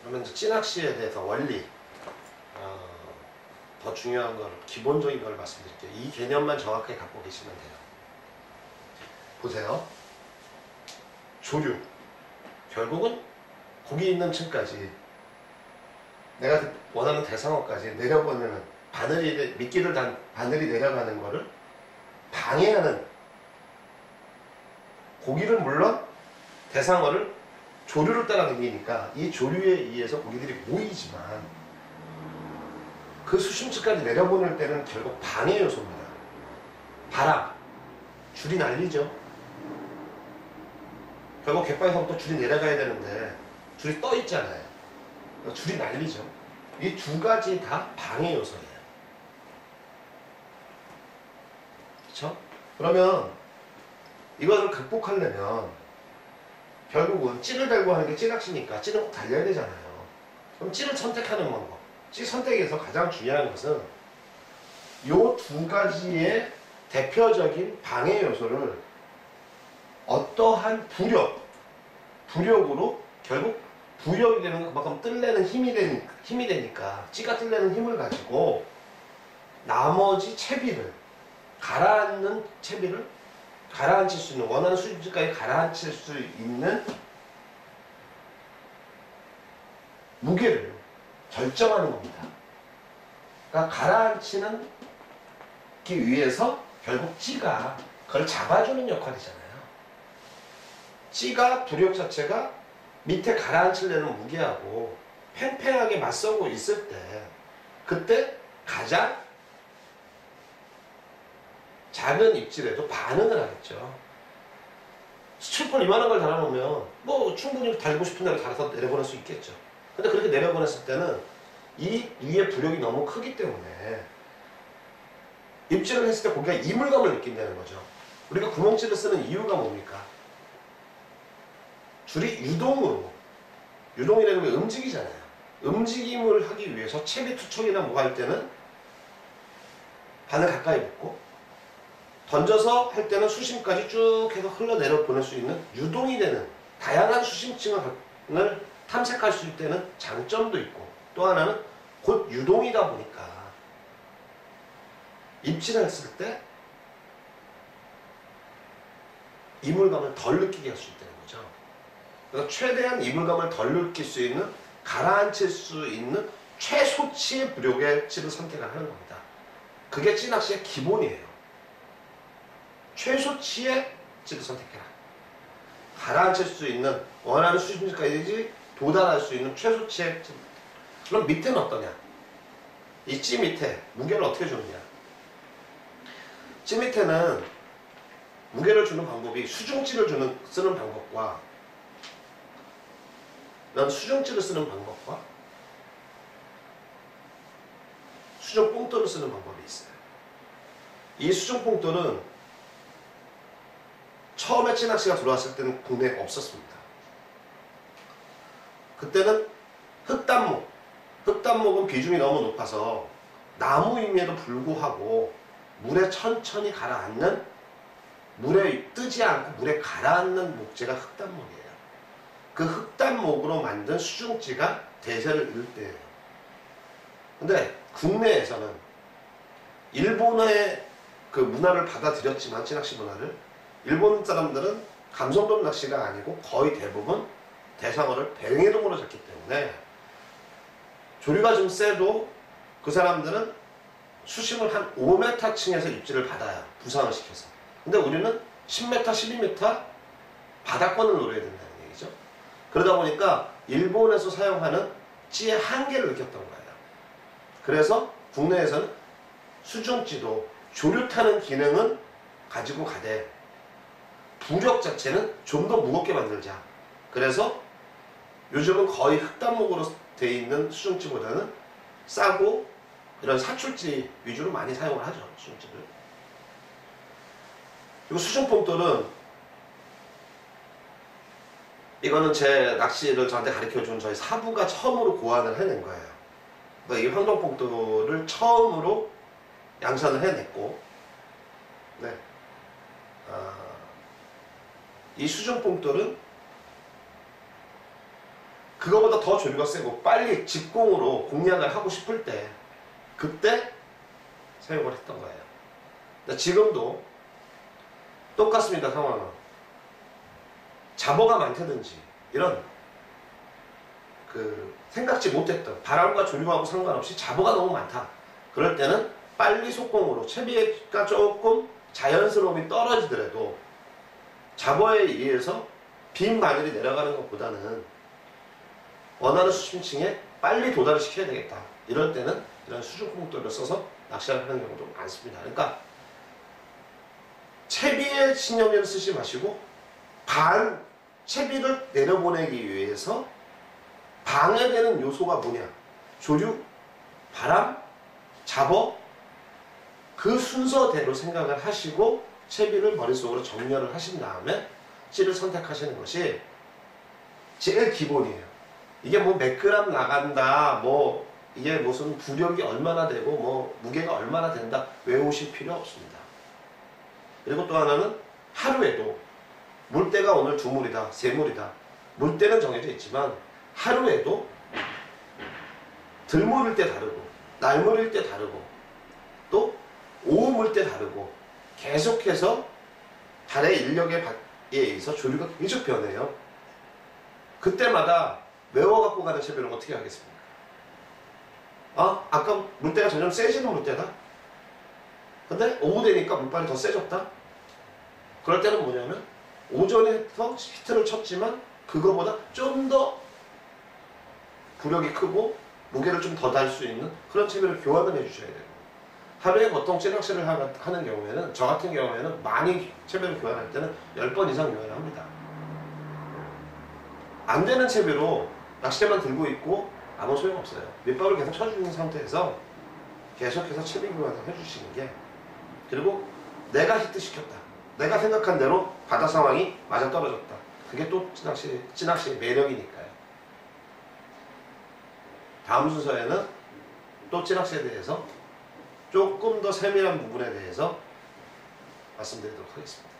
그러면 이제 찌낚시에 대해서 원리, 더 중요한 걸, 기본적인 걸 말씀드릴게요. 이 개념만 정확하게 갖고 계시면 돼요. 보세요. 조류. 결국은 고기 있는 층까지 내가 원하는 대상어까지 내려보내는 바늘이, 미끼를 단 바늘이 내려가는 거를 방해하는, 고기를 물론 대상어를 조류를 따라다니니까 이 조류에 의해서 고기들이 모이지만 그 수심층까지 내려보낼 때는 결국 방해 요소입니다. 바람, 줄이 날리죠. 결국 갯바위서부터 줄이 내려가야 되는데 줄이 떠 있잖아요. 줄이 날리죠. 이 두 가지 다 방해 요소예요. 그렇죠? 그러면 이것을 극복하려면 결국은 찌를 달고 하는 게 찌낚시니까 찌는 꼭 달려야 되잖아요. 그럼 찌를 선택하는 방법. 찌 선택에서 가장 중요한 것은 이 두 가지의 대표적인 방해 요소를 어떠한 부력으로 결국 부력이 되는 그만큼 뜰내는 힘이 되니까 찌가 뜰내는 힘을 가지고 나머지 채비를 가라앉는 채비를 가라앉힐 수 있는, 원하는 수준까지 가라앉힐 수 있는 무게를 결정하는 겁니다. 그러니까 가라앉히는 기 위해서 결국 찌가 그걸 잡아주는 역할이잖아요. 찌가 부력 자체가 밑에 가라앉히려는 무게하고 팽팽하게 맞서고 있을 때 그때 가장 작은 입질에도 반응을 하겠죠. 수출권 이만한 걸 달아놓으면 뭐 충분히 달고 싶은 대로 달아서 내려보낼 수 있겠죠. 근데 그렇게 내려보냈을 때는 이 위에 부력이 너무 크기 때문에 입질을 했을 때 고기가 이물감을 느낀다는 거죠. 우리가 구멍치를 쓰는 이유가 뭡니까? 줄이 유동이라는 게 움직이잖아요. 움직임을 하기 위해서 채비 투척이나 뭐가 할 때는 바늘 가까이 붙고 던져서 할 때는 수심까지 쭉 해서 흘러내려 보낼 수 있는 유동이 되는 다양한 수심층을 탐색할 수 있는 장점도 있고, 또 하나는 곧 유동이다 보니까 입질했을 때 이물감을 덜 느끼게 할 수 있다는 거죠. 그래서 최대한 이물감을 덜 느낄 수 있는, 가라앉힐 수 있는 최소치의 부력의 찌를 선택을 하는 겁니다. 그게 찌낚시의 기본이에요. 최소치의 찌를 선택해라. 가라앉힐 수 있는, 원하는 수준까지 도달할 수 있는 최소치의 찌. 그럼 밑에는 어떠냐? 이 찌 밑에 무게를 어떻게 주느냐? 찌 밑에는 무게를 주는 방법이 수중찌를 쓰는 방법과, 수중찌를 쓰는 방법과 수중뽕돌을 쓰는 방법이 있어요. 이 수중뽕돌은 처음에 찌낚시가 들어왔을 때는 국내에 없었습니다. 그때는 흑단목은 비중이 너무 높아서 나무임에도 불구하고 물에 천천히 가라앉는, 물에 뜨지 않고 물에 가라앉는 목재가 흑단목이에요. 그 흑단목으로 만든 수중찌가 대세를 이룰 때예요. 근데 국내에서는 일본의 그 문화를 받아들였지만, 찌낚시 문화를, 일본 사람들은 감성돔 낚시가 아니고 거의 대부분 대상어를 뱅에돔으로 잡기 때문에 조류가 좀 세도 그 사람들은 수심을 한 5m 층에서 입질을 받아요. 부상을 시켜서. 근데 우리는 10m, 12m 바닥권을 노려야 된다는 얘기죠. 그러다 보니까 일본에서 사용하는 찌의 한계를 느꼈던 거예요. 그래서 국내에서는 수중찌도 조류 타는 기능은 가지고 가되 부력 자체는 좀 더 무겁게 만들자. 그래서 요즘은 거의 흑단목으로 되어 있는 수중찌보다는 싸고 이런 사출찌 위주로 많이 사용을 하죠. 수중찌를. 그리고 수중뽕돌은, 이거는 제 낚시를 저한테 가르쳐준 저희 사부가 처음으로 고안을 해낸 거예요. 그러니까 이 황동뽕돌을 처음으로 양산을 해냈고, 네. 이 수중뽕돌은 그거보다 더 조류가 세고 빨리 직공으로 공략을 하고 싶을 때 그때 사용을 했던 거예요. 근데 지금도 똑같습니다. 상황은 잡어가 많다든지 이런 생각지 못했던 바람과 조류하고 상관없이 잡어가 너무 많다. 그럴 때는 빨리 속공으로 채비가 조금 자연스러움이 떨어지더라도 잡어에 의해서 빈 바늘이 내려가는 것보다는 원하는 수심층에 빨리 도달을 시켜야 되겠다. 이럴 때는 이런 수중공돌을 써서 낚시를 하는 경우도 많습니다. 그러니까 채비에 신경을 쓰지 마시고 채비를 내려보내기 위해서 방해되는 요소가 뭐냐? 조류, 바람, 잡어 그 순서대로 생각을 하시고 채비를 머릿속으로 정렬을 하신 다음에 찌를 선택하시는 것이 제일 기본이에요. 이게 뭐 몇 그램 나간다, 뭐 이게 무슨 부력이 얼마나 되고 뭐 무게가 얼마나 된다 외우실 필요 없습니다. 그리고 또 하나는 하루에도 물때가 오늘 2물이다, 3물이다. 물때는 정해져 있지만 하루에도 들물일 때 다르고 날물일 때 다르고 또 오후물 때 다르고 계속해서 달의 인력에 의해서 조류가 계속 변해요. 그때마다 외워 갖고 가는 채비를 어떻게 하겠습니까? 아까 물때가 점점 세지는 물때다. 근데 오후 되니까 물발이 더 세졌다. 그럴 때는 뭐냐면 오전에서 히트를 쳤지만 그거보다 좀 더 부력이 크고 무게를 좀 더 달 수 있는 그런 채비를 교환을 해주셔야 돼요. 하루에 보통 찌낚시를 하는 경우에는 저 같은 경우에는 많이 채비를 교환할 때는 10번 이상 교환을 합니다. 안 되는 채비로 낚싯대만 들고 있고 아무 소용없어요. 밑밥을 계속 쳐주는 상태에서 계속해서 채비 교환을 해주시는 게, 그리고 내가 히트시켰다. 내가 생각한 대로 바다 상황이 맞아떨어졌다. 그게 또 찌낚시의 매력이니까요. 다음 순서에는 또 찌낚시에 대해서 조금 더 세밀한 부분에 대해서 말씀드리도록 하겠습니다.